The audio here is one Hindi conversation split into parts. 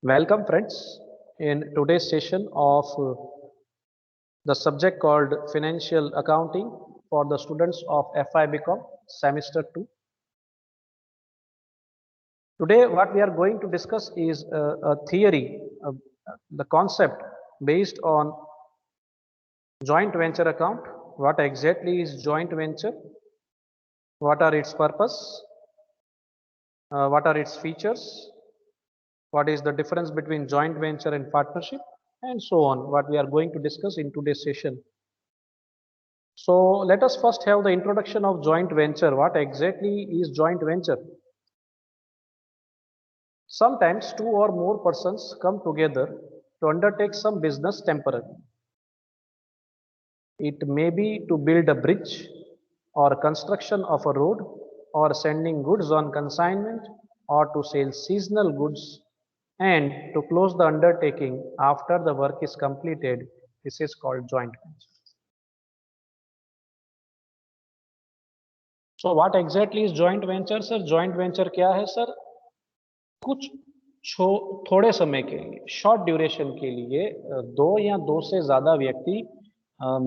Welcome, friends, in today's session of the subject called Financial Accounting for the students of FI BCom Semester 2. Today, what we are going to discuss is a theory, the concept based on joint venture account. What exactly is joint venture? What are its purpose? What are its features? What is the difference between joint venture and partnership? And so on, what we are going to discuss in today's session. So let us first have the introduction of joint venture. What exactly is joint venture? Sometimes two or more persons come together to undertake some business temporarily. It may be to build a bridge or construction of a road or sending goods on consignment or to sell seasonal goods and to close the undertaking after the work is completed. This is called joint venture. So what exactly is joint venture, sir? Joint venture क्या है, सर? कुछ थोड़े समय के लिए, शॉर्ट ड्यूरेशन के लिए दो या दो से ज्यादा व्यक्ति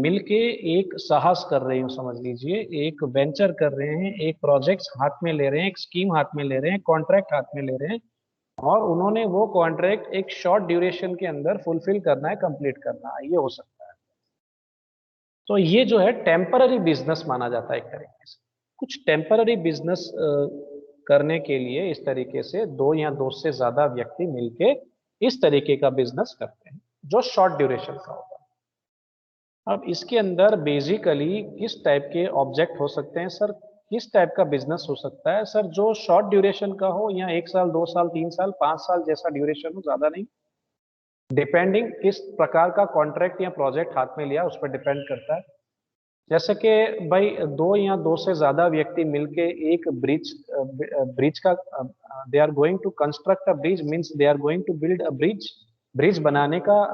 मिलके एक साहस कर रहे हो, समझ लीजिए, एक वेंचर कर रहे हैं, एक प्रोजेक्ट हाथ में ले रहे हैं, एक स्कीम हाथ में ले रहे हैं, कॉन्ट्रैक्ट हाथ में ले रहे हैं और उन्होंने वो कॉन्ट्रैक्ट एक शॉर्ट ड्यूरेशन के अंदर फुलफिल करना है, कंप्लीट करना है, ये हो सकता है। तो ये जो है टेम्पररी बिजनेस माना जाता है एक तरीके से। कुछ टेम्पररी बिजनेस करने के लिए इस तरीके से दो या दो से ज्यादा व्यक्ति मिलके इस तरीके का बिजनेस करते हैं जो शॉर्ट ड्यूरेशन का होता है। अब इसके अंदर बेसिकली किस टाइप के ऑब्जेक्ट हो सकते हैं, सर? किस टाइप का बिजनेस हो सकता है, सर? जो शॉर्ट ड्यूरेशन का हो, या 1 साल 2 साल 3 साल 5 साल जैसा ड्यूरेशन हो, ज्यादा नहीं, डिपेंडिंग किस प्रकार का कॉन्ट्रैक्ट या प्रोजेक्ट हाथ में लिया उस पर डिपेंड करता है। जैसे कि भाई दो या दो से ज्यादा व्यक्ति मिलके एक ब्रिज का they are going to construct a bridge, means they are going to build a bridge बनाने का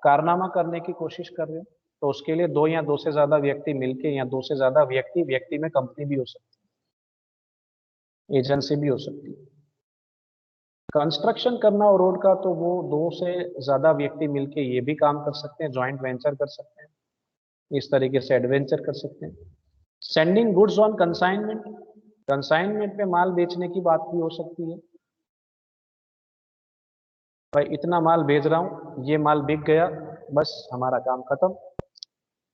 कारनामा करने की कोशिश कर रहे हैं, तो उसके लिए दो या दो से ज्यादा व्यक्ति मिलके या दो से ज्यादा व्यक्ति में कंपनी भी हो सकती है, एजेंसी भी हो सकती है। कंस्ट्रक्शन करना और रोड का, तो वो दो से ज्यादा व्यक्ति मिलके ये भी काम कर सकते हैं, जॉइंट वेंचर कर सकते हैं, इस तरीके से एडवेंचर कर सकते हैं। Sending goods on consignment, consignment पे माल बेचने की बात भी हो सकती है। भाई इतना माल भेज रहा हूँ, ये माल बिक गया, बस हमारा काम खत्म,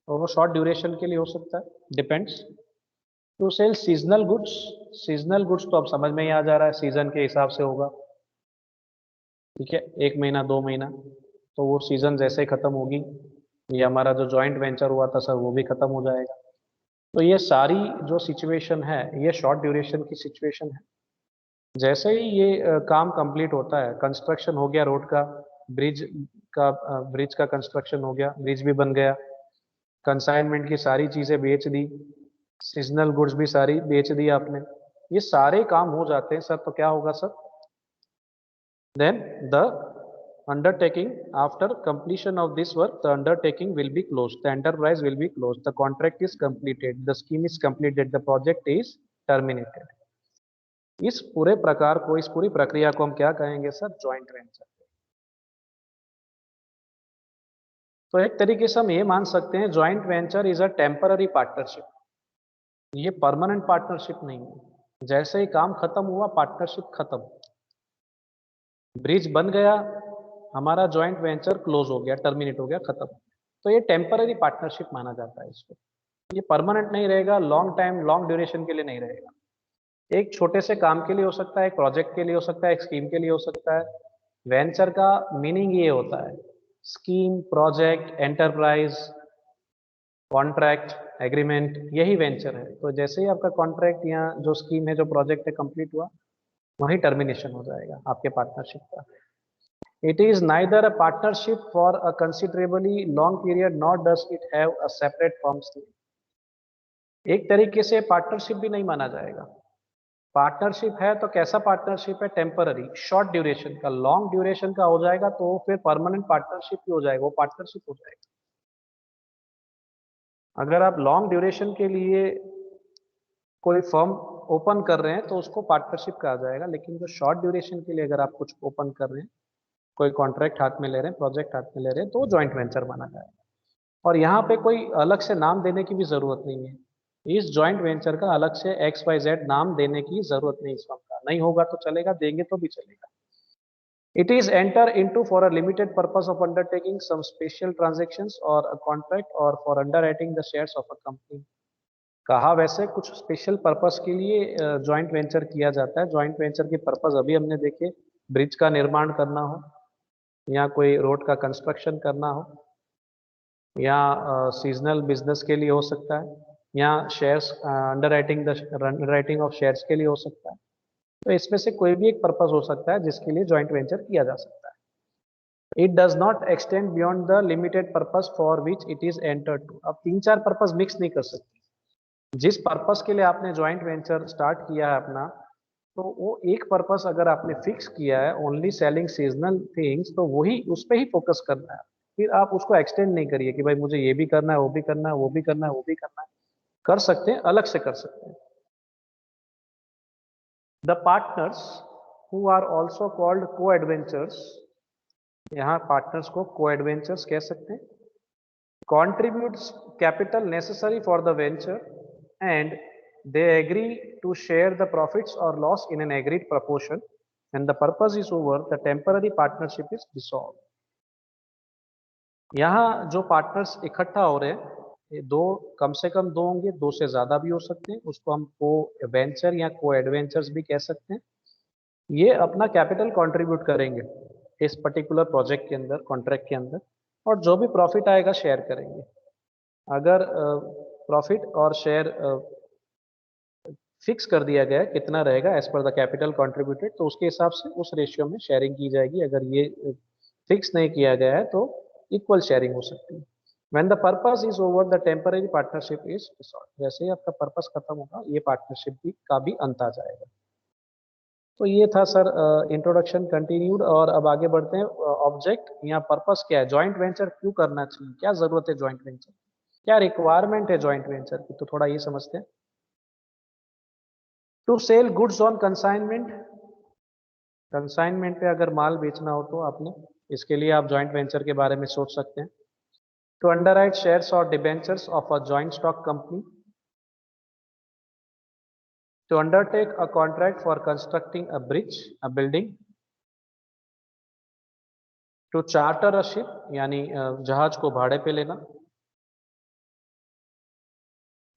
और वो शॉर्ट ड्यूरेशन के लिए हो सकता है, depends. To sell seasonal goods, seasonal goods तो अब समझ में ही आ जा रहा है, सीजन के हिसाब से होगा, ठीक है, 1 महीना 2 महीना, तो वो सीजन जैसे ही खत्म होगी, ये हमारा जो जॉइंट वेंचर हुआ था सर वो भी खत्म हो जाएगा। तो ये सारी जो सिचुएशन है ये शॉर्ट ड्यूरेशन की सिचुएशन है। जैसे ही ये काम कंप्लीट होता है, कंस्ट्रक्शन हो गया रोड का, ब्रिज ब्रिज का कंस्ट्रक्शन हो गया, ब्रिज भी बन गया, कंसाइनमेंट की सारी चीजें बेच दी, सीजनल गुड्स भी सारी बेच दी आपने, ये सारे काम हो जाते हैं सर, तो क्या होगा sir? Then the undertaking, after completion of this work, the undertaking will be closed, the enterprise will be closed, the contract is completed, the scheme is completed, the project is terminated. इस पूरे प्रकार को, इस पूरी प्रक्रिया को हम क्या कहेंगे सर? Joint venture. तो एक तरीके से हम ये मान सकते हैं joint venture is a temporary partnership, ये परमानेंट पार्टनरशिप नहीं है। जैसे ही काम खत्म हुआ, पार्टनरशिप खत्म, ब्रिज बन गया, हमारा जॉइंट वेंचर क्लोज हो गया, टर्मिनेट हो गया, खत्म। तो ये टेम्पररी पार्टनरशिप माना जाता है इसको, ये परमानेंट नहीं रहेगा, लॉन्ग टाइम लॉन्ग ड्यूरेशन के लिए नहीं रहेगा। एक छोटे से काम के लिए हो सकता है, एक प्रोजेक्ट के लिए हो सकता है, एक स्कीम के लिए हो सकता है। वेंचर का मीनिंग ये होता है, scheme, project, enterprise, contract, agreement, यही वेंचर है। तो जैसे ही आपका कॉन्ट्रैक्ट या जो स्कीम है, जो प्रोजेक्ट है, कंप्लीट हुआ, वहीं टर्मिनेशन हो जाएगा आपके पार्टनरशिप का। It is neither a partnership for a considerably long period nor does it have a separate firm name. एक तरीके से पार्टनरशिप भी नहीं माना जाएगा। पार्टनरशिप है तो कैसा पार्टनरशिप है? टेम्पररी, शॉर्ट ड्यूरेशन का। लॉन्ग ड्यूरेशन का हो जाएगा तो फिर परमानेंट पार्टनरशिप भी हो जाएगा, वो पार्टनरशिप हो जाएगा। अगर आप लॉन्ग ड्यूरेशन के लिए कोई फर्म ओपन कर रहे हैं तो उसको पार्टनरशिप कहा जाएगा, लेकिन जो शॉर्ट ड्यूरेशन के लिए अगर आप कुछ ओपन कर रहे हैं कोई कॉन्ट्रैक्ट हाथ में ले रहे हैं, प्रोजेक्ट हाथ में ले रहे हैं, तो ज्वाइंट वेंचर माना जाएगा। और यहाँ पे कोई अलग से नाम देने की भी जरूरत नहीं है। इस जॉइंट वेंचर का अलग से XYZ नाम देने की जरूरत नहीं इस वक्त का, नहीं होगा तो चलेगा, देंगे तो भी चलेगा। It is enter into for a limited purpose of undertaking some special transactions or a contract or for underwriting the shares of a company। कहा वैसे कुछ स्पेशल पर्पस के लिए जॉइंट वेंचर किया जाता है। जॉइंट वेंचर के पर्पस अभी हमने देखे, ब्रिज का निर्माण करना हो, या कोई रोड का कंस्ट्रक्शन करना हो, या सीजनल बिजनेस के लिए हो सकता है, या शेयर्स अंडरराइटिंग ऑफ शेयर्स के लिए हो सकता है। तो इसमें से कोई भी एक पर्पस हो सकता है जिसके लिए जॉइंट वेंचर किया जा सकता है। It does not extend beyond the limited purpose for which it is entered to. अब तीन चार पर्पस मिक्स नहीं कर सकते। जिस पर्पस के लिए आपने जॉइंट वेंचर स्टार्ट किया है अपना, तो वो एक पर्पस अगर आपने फिक्स किया है, ओनली सेलिंग सीजनल थिंग्स, तो वही उस पर ही फोकस करना है। फिर आप उसको एक्सटेंड नहीं करिए कि भाई मुझे ये भी करना है, वो भी करना है, वो भी करना है, वो भी करना है। कर सकते हैं, अलग से कर सकते हैं। The partners who are also called co adventurers, यहाँ पार्टनर्स को को एडवेंचर्स कह सकते हैं, contributes capital necessary for the venture and they agree to share the profits or loss in an agreed proportion, and the purpose is over, the temporary partnership is dissolved। यहाँ जो पार्टनर्स इकट्ठा हो रहे हैं, ये दो, कम से कम दो होंगे, दो से ज्यादा भी हो सकते हैं, उसको हम को वेंचर या को एडवेंचर्स भी कह सकते हैं। ये अपना कैपिटल कंट्रीब्यूट करेंगे इस पर्टिकुलर प्रोजेक्ट के अंदर, कॉन्ट्रैक्ट के अंदर, और जो भी प्रॉफिट आएगा शेयर करेंगे। अगर प्रॉफिट और शेयर फिक्स कर दिया गया है कितना रहेगा as per the capital contributed, तो उसके हिसाब से उस रेशियो में शेयरिंग की जाएगी। अगर ये फिक्स नहीं किया गया है तो इक्वल शेयरिंग हो सकती है। When the purpose is over the temporary partnership is dissolved. जैसे ही आपका पर्पस खत्म होगा, ये पार्टनरशिप भी का भी अंत आ जाएगा। तो ये था सर इंट्रोडक्शन कंटिन्यूड। और अब आगे बढ़ते हैं। ऑब्जेक्ट या पर्पस क्या है, जॉइंट वेंचर क्यों करना चाहिए, क्या जरूरत है जॉइंट वेंचर, क्या रिक्वायरमेंट है जॉइंट वेंचर की, तो थोड़ा ये समझते हैं। To sell goods on consignment, consignment पे अगर माल बेचना हो तो आपने, इसके लिए आप जॉइंट वेंचर के बारे में सोच सकते हैं। टू अंडरराइट शेयर्स और debentures of a joint stock company, to undertake a contract for constructing a bridge, a building, to charter a ship यानी जहाज को भाड़े पे लेना,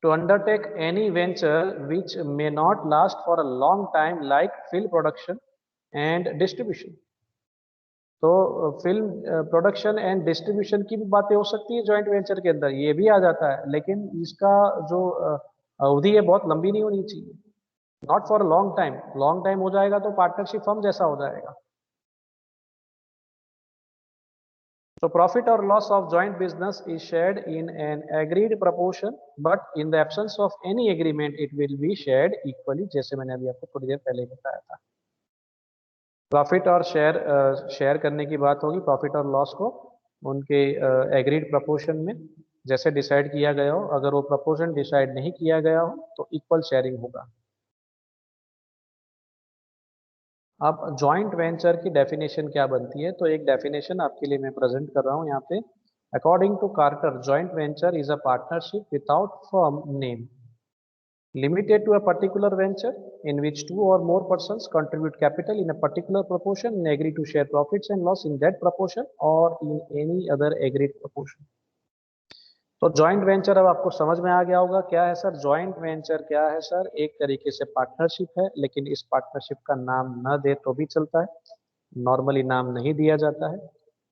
to undertake any venture which may not last for a long time like film production and distribution। तो फिल्म प्रोडक्शन एंड डिस्ट्रीब्यूशन की भी बातें हो सकती है जॉइंट वेंचर के अंदर, ये भी आ जाता है, लेकिन इसका जो अवधि है बहुत लंबी नहीं होनी चाहिए। Not for long time, long time हो जाएगा तो पार्टनरशिप फर्म जैसा हो जाएगा। So profit or loss of joint business is shared in an agreed proportion, but in the absence of any agreement, it will be shared equally, जैसे मैंने अभी आपको थोड़ी देर पहले बताया था। प्रॉफिट और शेयर करने की बात होगी, प्रॉफिट और लॉस को उनके एग्रीड प्रपोर्शन में जैसे डिसाइड किया गया हो। अगर वो प्रपोर्शन डिसाइड नहीं किया गया हो तो इक्वल शेयरिंग होगा। अब जॉइंट वेंचर की डेफिनेशन क्या बनती है, तो एक डेफिनेशन आपके लिए मैं प्रेजेंट कर रहा हूँ यहाँ पे। According to Carter, joint venture is a partnership without firm name, limited to a particular venture in which two or more persons contribute capital in a particular proportion and agree to share profits and loss in that proportion or in any other agreed proportion। तो जॉइंट वेंचर अब आपको समझ में आ गया होगा क्या है सर। जॉइंट वेंचर क्या है सर, एक तरीके से पार्टनरशिप है, लेकिन इस पार्टनरशिप का नाम न दे तो भी चलता है। नॉर्मली नाम नहीं दिया जाता है,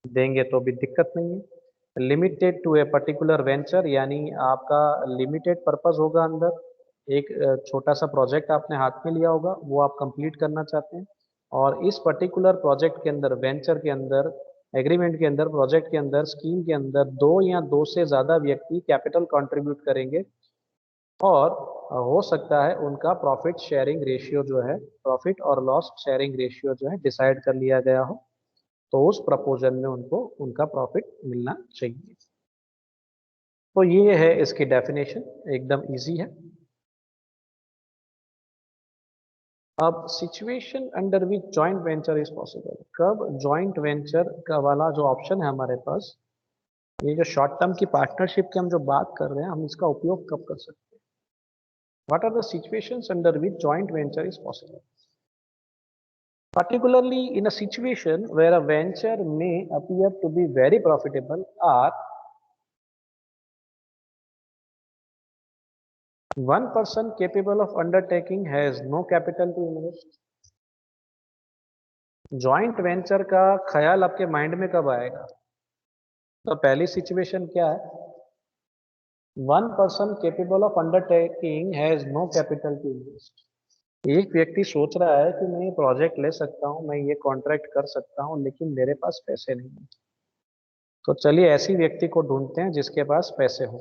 देंगे तो भी दिक्कत नहीं है। Limited to a particular venture यानी आपका लिमिटेड पर्पस होगा अंदर, एक छोटा सा प्रोजेक्ट आपने हाथ में लिया होगा, वो आप कंप्लीट करना चाहते हैं, और इस पर्टिकुलर प्रोजेक्ट के अंदर, वेंचर के अंदर, एग्रीमेंट के अंदर, प्रोजेक्ट के अंदर, स्कीम के अंदर दो या दो से ज़्यादा व्यक्ति कैपिटल कंट्रीब्यूट करेंगे, और हो सकता है उनका प्रॉफिट शेयरिंग रेशियो जो है, प्रॉफिट और लॉस शेयरिंग रेशियो जो है डिसाइड कर लिया गया हो, तो उस प्रपोजल में उनको उनका प्रॉफिट मिलना चाहिए। तो ये है इसकी डेफिनेशन, एकदम इजी है। अब situation under which joint venture is possible, कब जॉइंट वेंचर का वाला जो ऑप्शन है हमारे पास, ये जो शॉर्ट टर्म की पार्टनरशिप की हम जो बात कर रहे हैं, हम इसका उपयोग कब कर सकते हैं? What are the situations under which joint venture is possible? Particularly in a situation where a venture may appear to be very profitable, or one person capable of undertaking has no capital to invest. Joint venture का ख्याल आपके माइंड में कब आएगा? तो पहली सिचुएशन क्या है? One person capable of undertaking has no capital to invest. एक व्यक्ति सोच रहा है कि मैं ये प्रोजेक्ट ले सकता हूँ, मैं ये कॉन्ट्रैक्ट कर सकता हूँ, लेकिन मेरे पास पैसे नहीं है। तो चलिए ऐसी व्यक्ति को ढूंढते हैं जिसके पास पैसे हो,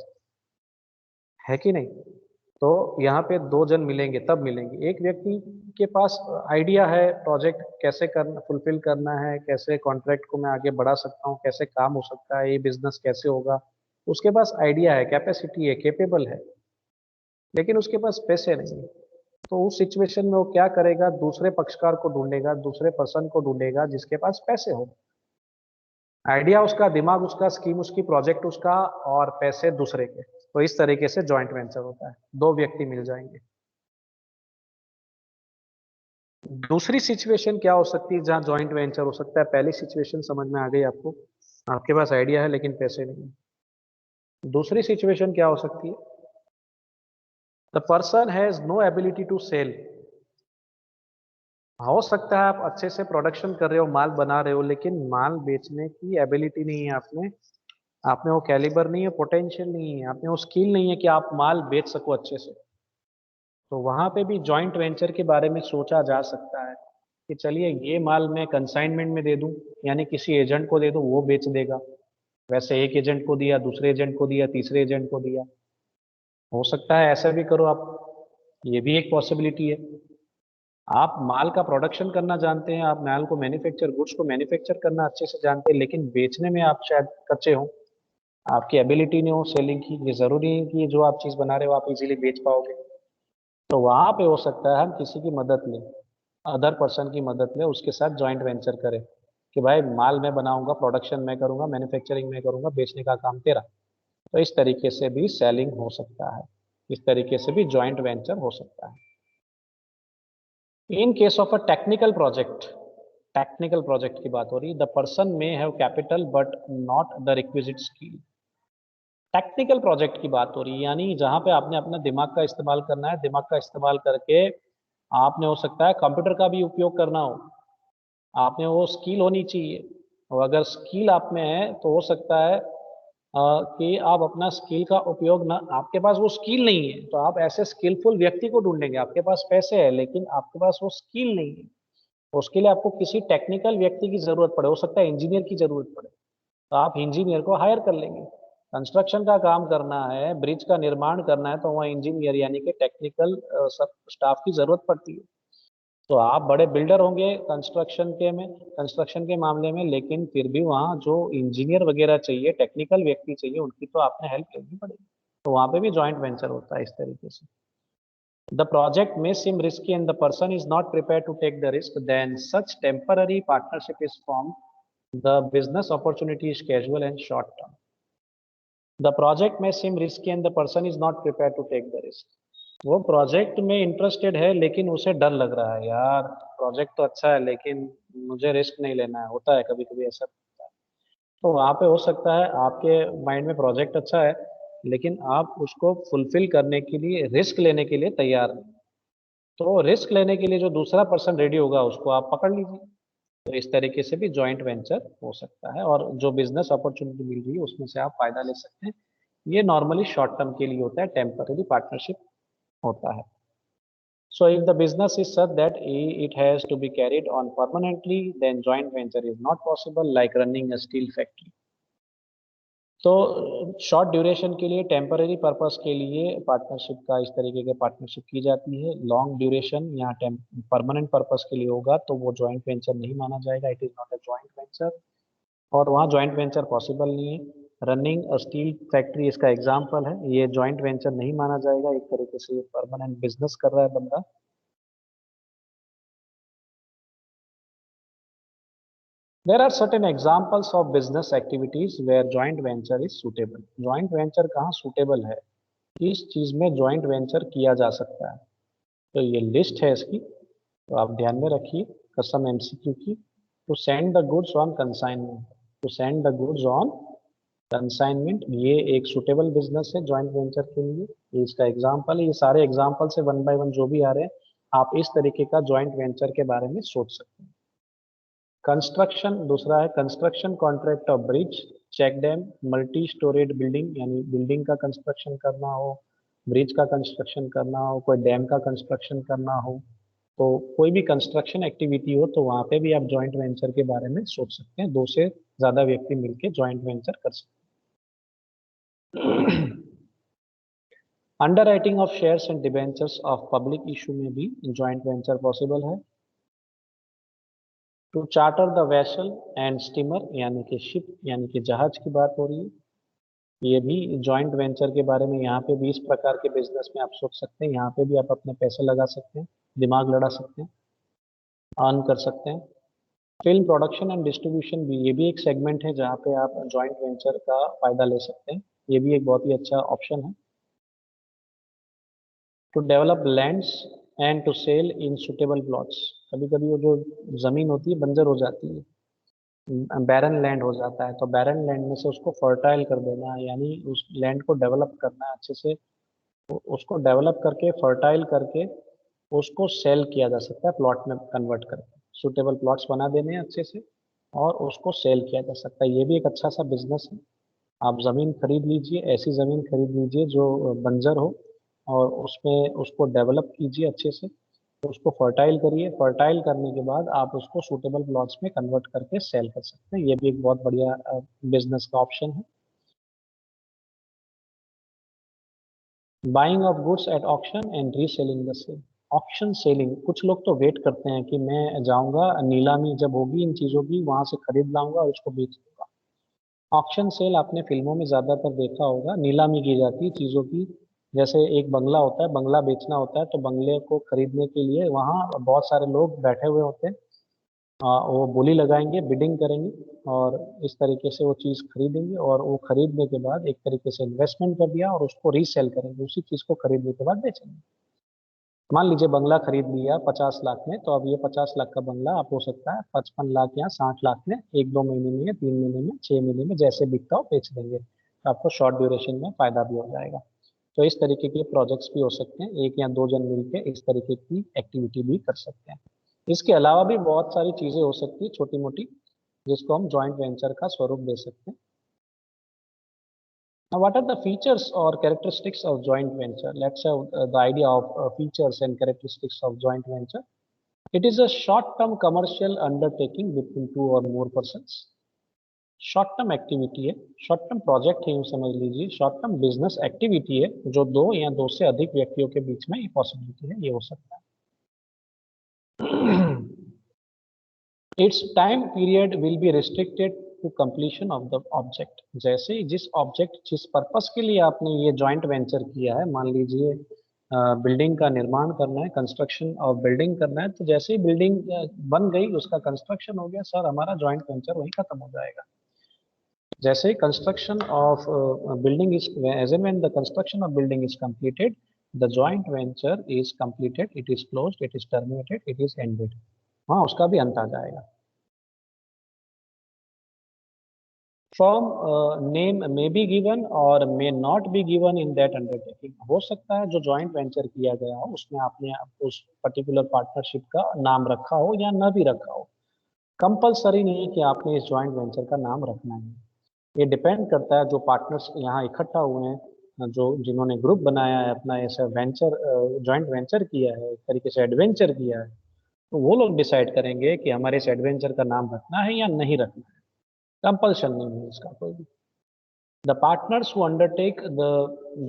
है कि नहीं? तो यहाँ पे दो जन मिलेंगे, तब मिलेंगे। एक व्यक्ति के पास आइडिया है, प्रोजेक्ट कैसे करना, फुलफिल करना है, कैसे कॉन्ट्रैक्ट को मैं आगे बढ़ा सकता हूँ, कैसे काम हो सकता है, ये बिजनेस कैसे होगा, उसके पास आइडिया है, कैपेसिटी है, केपेबल है, लेकिन उसके पास पैसे नहीं है। तो उस सिचुएशन में वो क्या करेगा? दूसरे पक्षकार को ढूंढेगा, दूसरे पर्सन को ढूंढेगा जिसके पास पैसे हो। आइडिया उसका, दिमाग उसका, स्कीम उसकी, प्रोजेक्ट उसका, और पैसे दूसरे के। तो इस तरीके से जॉइंट वेंचर होता है, दो व्यक्ति मिल जाएंगे। दूसरी सिचुएशन क्या हो सकती है जहां जॉइंट वेंचर हो सकता है? पहली सिचुएशन समझ में आ गई आपको, आपके पास आइडिया है लेकिन पैसे नहीं है। दूसरी सिचुएशन क्या हो सकती है? The person has no ability to sell. हो सकता है आप अच्छे से प्रोडक्शन कर रहे हो, माल बना रहे हो, लेकिन माल बेचने की एबिलिटी नहीं है आप में, आप में वो कैलिबर नहीं है, पोटेंशियल नहीं है, आप में वो स्किल नहीं है कि आप माल बेच सको अच्छे से। तो वहां पे भी जॉइंट वेंचर के बारे में सोचा जा सकता है कि चलिए ये माल मैं कंसाइनमेंट में दे दूं, यानी किसी एजेंट को दे दूं, वो बेच देगा। वैसे एक एजेंट को दिया, दूसरे एजेंट को दिया, तीसरे एजेंट को दिया। हो सकता है ऐसा भी करो आप, ये भी एक पॉसिबिलिटी है। आप माल का प्रोडक्शन करना जानते हैं, आप माल को मैन्युफैक्चर, गुड्स को मैन्युफैक्चर करना अच्छे से जानते हैं, लेकिन बेचने में आप शायद कच्चे हो, आपकी एबिलिटी नहीं हो सेलिंग की। ये जरूरी है कि जो आप चीज बना रहे हो आप इजीली बेच पाओगे। तो वहां पे हो सकता है हम किसी की मदद लें, अदर पर्सन की मदद लें, उसके साथ जॉइंट वेंचर करें कि भाई माल मैं बनाऊंगा, प्रोडक्शन मैं करूंगा, मैन्युफैक्चरिंग मैं करूंगा, बेचने का काम तेरा। तो इस तरीके से भी सेलिंग हो सकता है, इस तरीके से भी जॉइंट वेंचर हो सकता है। In case of a technical project की बात हो रही, द पर्सन में have capital but not the requisite skill. Technical project की बात हो रही है, यानी जहां पे आपने अपना दिमाग का इस्तेमाल करना है, दिमाग का इस्तेमाल करके आपने, हो सकता है कंप्यूटर का भी उपयोग करना हो, आपने वो स्किल होनी चाहिए। और अगर स्किल आप में है तो हो सकता है कि आप अपना स्किल का उपयोग ना, आपके पास वो स्किल नहीं है तो आप ऐसे स्किलफुल व्यक्ति को ढूंढेंगे। आपके पास पैसे है लेकिन आपके पास वो स्किल नहीं है, उसके लिए आपको किसी टेक्निकल व्यक्ति की जरूरत पड़े, हो सकता है इंजीनियर की जरूरत पड़े, तो आप इंजीनियर को हायर कर लेंगे। कंस्ट्रक्शन का काम करना है, ब्रिज का निर्माण करना है, तो वहाँ इंजीनियर यानी कि टेक्निकल सब स्टाफ की जरूरत पड़ती है। तो आप बड़े बिल्डर होंगे कंस्ट्रक्शन के मामले में, लेकिन फिर भी वहाँ जो इंजीनियर वगैरह चाहिए, टेक्निकल व्यक्ति चाहिए, उनकी तो आपने हेल्प लेनी पड़ेगी। तो वहाँ पे भी जॉइंट वेंचर होता है इस तरीके से। The project may seem risky and the person is not prepared to take the risk, then such temporary partnership is formed. The business opportunity is casual and short term. The project may seem risky and the person is not prepared to take the risk. वो प्रोजेक्ट में इंटरेस्टेड है लेकिन उसे डर लग रहा है, यार प्रोजेक्ट तो अच्छा है लेकिन मुझे रिस्क नहीं लेना है, होता है कभी कभी ऐसा होता है। तो वहाँ पे हो सकता है आपके माइंड में प्रोजेक्ट अच्छा है लेकिन आप उसको फुलफिल करने के लिए, रिस्क लेने के लिए तैयार नहीं। तो रिस्क लेने के लिए जो दूसरा पर्सन रेडी होगा उसको आप पकड़ लीजिए। तो इस तरीके से भी जॉइंट वेंचर हो सकता है, और जो बिजनेस अपॉर्चुनिटी मिल रही है उसमें से आप फायदा ले सकते हैं। ये नॉर्मली शॉर्ट टर्म के लिए होता है, टेम्पररी पार्टनरशिप होता है। So if the business is such that it has to be carried on permanently, then joint venture is not possible, like running a steel factory. तो शॉर्ट ड्यूरेशन के लिए, टेम्पररी पर्पस के लिए पार्टनरशिप का, इस तरीके के पार्टनरशिप की जाती है। लॉन्ग ड्यूरेशन या परमानेंट पर्पस के लिए होगा तो वो जॉइंट वेंचर नहीं माना जाएगा, it is not a joint venture, और वहाँ जॉइंट वेंचर पॉसिबल नहीं है। रनिंग अ स्टील फैक्ट्री इसका एग्जाम्पल है, ये जॉइंट वेंचर नहीं माना जाएगा, एक तरीके से ये परमानेंट बिजनेस कर रहा है बंदा। There are certain examples of business activities where joint venture is suitable. Joint venture कहाँ suitable है, किस चीज में joint venture किया जा सकता है? तो ये लिस्ट है इसकी, तो आप ध्यान में रखिए। कसम एमसीक्यू की, to send the goods on consignment, to send the goods on consignment, ये एक सुटेबल बिजनेस है जॉइंट वेंचर के लिए। ये इसका एग्जांपल है। ये सारे एग्जांपल से वन बाय वन जो भी आ रहे हैं, आप इस तरीके का जॉइंट वेंचर के बारे में सोच सकते हैं। कंस्ट्रक्शन दूसरा है, construction contract of bridge, check dam, multi storeyed building, यानी बिल्डिंग का कंस्ट्रक्शन करना हो, ब्रिज का कंस्ट्रक्शन करना हो, कोई डैम का कंस्ट्रक्शन करना हो, तो कोई भी कंस्ट्रक्शन एक्टिविटी हो तो वहाँ पे भी आप जॉइंट वेंचर के बारे में सोच सकते हैं। दो से ज़्यादा व्यक्ति मिलकर जॉइंट वेंचर कर सकते हैं। Underwriting of shares and debentures of public issue में भी जॉइंट वेंचर पॉसिबल है। To charter the vessel and steamer, यानी कि शिप यानी कि जहाज की बात हो रही है, ये भी जॉइंट वेंचर के बारे में। यहाँ पे भी इस प्रकार के बिजनेस में आप सोच सकते हैं। यहाँ पे भी आप अपने पैसे लगा सकते हैं, दिमाग लड़ा सकते हैं, अर्न कर सकते हैं। फिल्म प्रोडक्शन एंड डिस्ट्रीब्यूशन भी, ये भी एक सेगमेंट है जहाँ पे आप जॉइंट वेंचर का फायदा ले सकते हैं। ये भी एक बहुत ही अच्छा ऑप्शन है। To develop lands and to sell in suitable plots, कभी कभी वो जो जमीन होती है बंजर हो जाती है, बैरन लैंड हो जाता है, तो बैरन लैंड में से उसको फर्टाइल कर देना है, यानी उस लैंड को डेवलप करना है अच्छे से। उसको डेवलप करके फर्टाइल करके उसको सेल किया जा सकता है, प्लॉट में कन्वर्ट करके सुटेबल प्लॉट्स बना देने हैं अच्छे से, और उसको सेल किया जा सकता है। ये भी एक अच्छा सा बिजनेस है। आप ज़मीन खरीद लीजिए, ऐसी ज़मीन खरीद लीजिए जो बंजर हो, और उसमें उसको डेवलप कीजिए अच्छे से, तो उसको फर्टाइल करिए। फर्टाइल करने के बाद आप उसको सूटेबल प्लॉट्स में कन्वर्ट करके सेल कर सकते हैं। ये भी एक बहुत बढ़िया बिजनेस का ऑप्शन है। Buying of goods at auction and reselling the same. Auction selling, कुछ लोग तो वेट करते हैं कि मैं जाऊंगा, नीलामी जब होगी इन चीज़ों की वहां से खरीद लाऊंगा और उसको बेच दूंगा। ऑक्शन सेल आपने फिल्मों में ज़्यादातर देखा होगा, नीलामी की जाती है चीज़ों की। जैसे एक बंगला होता है, बंगला बेचना होता है, तो बंगले को खरीदने के लिए वहाँ बहुत सारे लोग बैठे हुए होते हैं। वो बोली लगाएंगे, बिडिंग करेंगे, और इस तरीके से वो चीज़ खरीदेंगे, और वो खरीदने के बाद एक तरीके से इन्वेस्टमेंट कर दिया और उसको रीसेल करेंगे, उसी चीज़ को खरीदने के बाद बेचेंगे। मान लीजिए बंगला खरीद लिया 50 लाख में, तो अब ये 50 लाख का बंगला आप हो सकता है 55 लाख या 60 लाख में, एक दो महीने में या 3 महीने में, 6 महीने में, जैसे बिकता हो बेच देंगे, तो आपको शॉर्ट ड्यूरेशन में फायदा भी हो जाएगा। तो इस तरीके के प्रोजेक्ट्स भी हो सकते हैं, एक या दो जन मिलकर इस तरीके की एक्टिविटी भी कर सकते हैं। इसके अलावा भी बहुत सारी चीज़ें हो सकती है छोटी मोटी, जिसको हम जॉइंट वेंचर का स्वरूप दे सकते हैं। Now, what are the features or characteristics of joint venture? Let's have the idea of features and characteristics of joint venture. It is a short-term commercial undertaking between two or more persons. Short term activity है, शॉर्ट टर्म प्रोजेक्ट है, यूँ समझ लीजिए, शॉर्ट टर्म बिजनेस एक्टिविटी है, जो दो या दो से अधिक व्यक्तियों के बीच में ये पॉसिबिलिटी है, ये हो सकता है। Its time period will be restricted to completion of the object. जैसे ही जिस ऑब्जेक्ट, जिस पर्पस के लिए आपने ये जॉइंट वेंचर किया है, मान लीजिए बिल्डिंग का निर्माण करना है, कंस्ट्रक्शन और बिल्डिंग करना है, तो जैसे ही बिल्डिंग बन गई, उसका कंस्ट्रक्शन हो गया सर, हमारा जॉइंट वेंचर वहीं खत्म हो जाएगा। जैसे ही construction of building is, as and when the construction of building is completed, the joint venture is completed, it is closed, it is terminated, it is ended, हाँ उसका भी अंत आ जाएगा। Firm name may be given or may not be given in that undertaking। हो सकता है जो जॉइंट वेंचर किया गया हो उसमें आपने उस पर्टिकुलर पार्टनरशिप का नाम रखा हो या न भी रखा हो। कंपलसरी नहीं है कि आपने इस जॉइंट वेंचर का नाम रखना है। ये डिपेंड करता है जो पार्टनर्स यहाँ इकट्ठा हुए हैं, जो जिन्होंने ग्रुप बनाया है, अपना ऐसा वेंचर जॉइंट वेंचर किया है, एक तरीके से एडवेंचर किया है, तो वो लोग डिसाइड करेंगे कि हमारे इस एडवेंचर का नाम रखना है या नहीं रखना है। कंपल्शन नहीं है इसका कोई भी। The partners who undertake the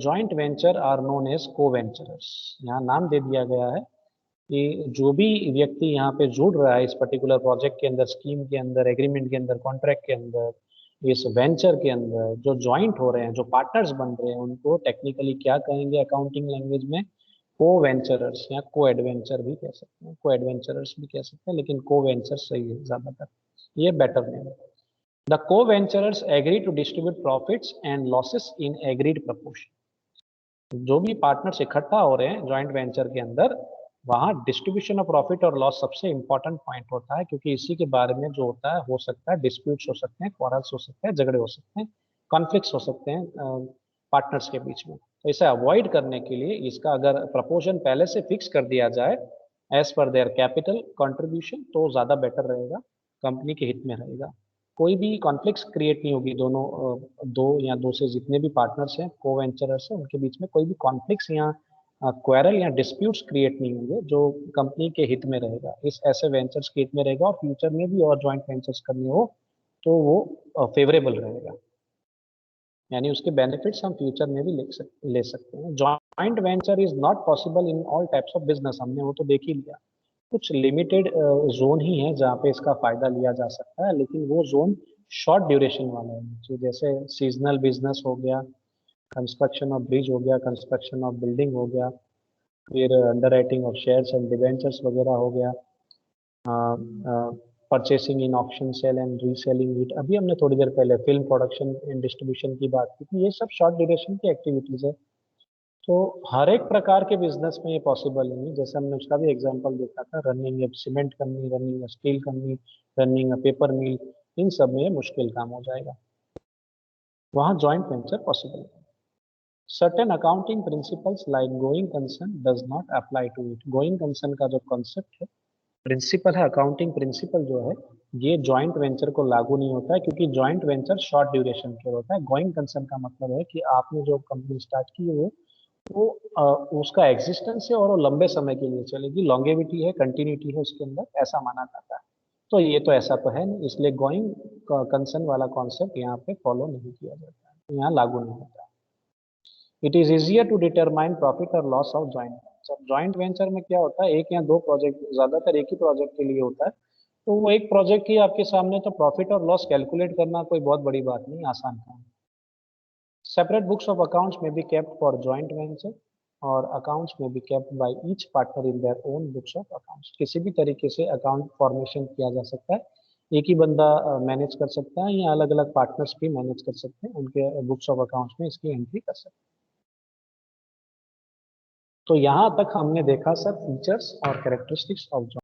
joint venture are known as co-venturers। यहाँ नाम दे दिया गया है कि जो भी व्यक्ति यहाँ पे जुड़ रहा है इस पर्टिकुलर प्रोजेक्ट के अंदर, स्कीम के अंदर, एग्रीमेंट के अंदर, कॉन्ट्रैक्ट के अंदर, इस वेंचर के अंदर जो ज्वाइंट हो रहे हैं, जो पार्टनर्स बन रहे हैं, उनको टेक्निकली क्या कहेंगे अकाउंटिंग लैंग्वेज में? को वेंचरर्स या को एडवेंचर भी कह सकते हैं, को एडवेंचरर्स भी कह सकते हैं, लेकिन को वेंचर सही है ज्यादातर। ये better name. The co venturers agree to distribute profits and losses in agreed proportion. जो भी पार्टनर्स इकट्ठा हो रहे हैं जॉइंट वेंचर के अंदर, वहाँ डिस्ट्रीब्यूशन ऑफ प्रॉफिट और लॉस सबसे इंपॉर्टेंट पॉइंट होता है, क्योंकि इसी के बारे में जो होता है, हो सकता है डिस्प्यूट्स हो सकते हैं, क्वारल्स हो सकते हैं, झगड़े हो सकते हैं, कॉन्फ्लिक्ट्स हो सकते हैं पार्टनर्स के बीच में। तो इसे अवॉइड करने के लिए इसका अगर प्रपोर्शन पहले से फिक्स कर दिया जाए as per their capital contribution, तो ज़्यादा बेटर रहेगा, कंपनी के हित में रहेगा। कोई भी कॉन्फ्लिक्ट्स क्रिएट नहीं होगी, दोनों दो या दो से जितने भी पार्टनर्स हैं, को वेंचरर्स हैं, उनके बीच में कोई भी कॉन्फ्लिक्ट्स या क्वेरल या डिस्प्यूट्स क्रिएट नहीं होंगे, जो कंपनी के हित में रहेगा, इस ऐसे वेंचर्स के हित में रहेगा। और फ्यूचर में भी और जॉइंट वेंचर्स करने हो तो वो फेवरेबल रहेगा, यानी उसके बेनिफिट्स हम फ्यूचर में भी ले सकते हैं। Joint venture is not possible in all types of business, हमने वो तो देख ही लिया। कुछ लिमिटेड जोन ही है जहाँ पे इसका फायदा लिया जा सकता है, लेकिन वो जोन शॉर्ट ड्यूरेशन वाला है। तो जैसे सीजनल बिजनेस हो गया, कंस्ट्रक्शन ऑफ ब्रिज हो गया, कंस्ट्रक्शन ऑफ बिल्डिंग हो गया, फिर underwriting of shares and debentures वगैरह हो गया, purchasing in auction sale and reselling it. अभी हमने थोड़ी देर पहले फिल्म प्रोडक्शन एंड डिस्ट्रीब्यूशन की बात की थी। ये सब शॉर्ट ड्यूरेशन की एक्टिविटीज है। तो हर एक प्रकार के बिजनेस में ये पॉसिबल नहीं। जैसे हमने उसका भी एग्जांपल देखा था, running a cement company, running a steel company, running a paper mill, इन सब में ये मुश्किल काम हो जाएगा, वहाँ जॉइंट वेंचर पॉसिबल है। Certain accounting principles like going concern does not apply to it. Going concern का जो कॉन्सेप्ट है, प्रिंसिपल है, अकाउंटिंग प्रिंसिपल जो है, ये जॉइंट वेंचर को लागू नहीं होता है, क्योंकि जॉइंट वेंचर शॉर्ट ड्यूरेशन के होता है। गोइंग कंसर्न का मतलब है कि आपने जो कंपनी स्टार्ट की है वो उसका एग्जिस्टेंस है और वो लंबे समय के लिए चलेगी, लॉन्गेविटी है, कंटिन्यूटी है उसके अंदर, ऐसा माना जाता है। तो ये तो ऐसा तो है नहीं, इसलिए गोइंग कंसर्न वाला कॉन्सेप्ट यहाँ पे फॉलो नहीं किया जाता है, यहाँ लागू नहीं होता है। It is easier to determine profit और loss of joint venture. Joint venture में क्या होता है, एक या दो प्रोजेक्ट, ज्यादातर एक ही प्रोजेक्ट के लिए होता है, तो वो एक प्रोजेक्ट ही आपके सामने, तो प्रॉफिट और लॉस कैलकुलेट करना कोई बहुत बड़ी बात नहीं, आसान काम। Separate books of accounts may be kept for joint venture और accounts may be kept by each partner in their own books of accounts। किसी भी तरीके से अकाउंट फॉर्मेशन किया जा सकता है, एक ही बंदा मैनेज कर सकता है या अलग अलग पार्टनर्स भी मैनेज कर सकते हैं, उनके बुक्स ऑफ अकाउंट्स में इसकी एंट्री कर सकते हैं। तो यहाँ तक हमने देखा सर फीचर्स और कैरेक्टरिस्टिक्स ऑफ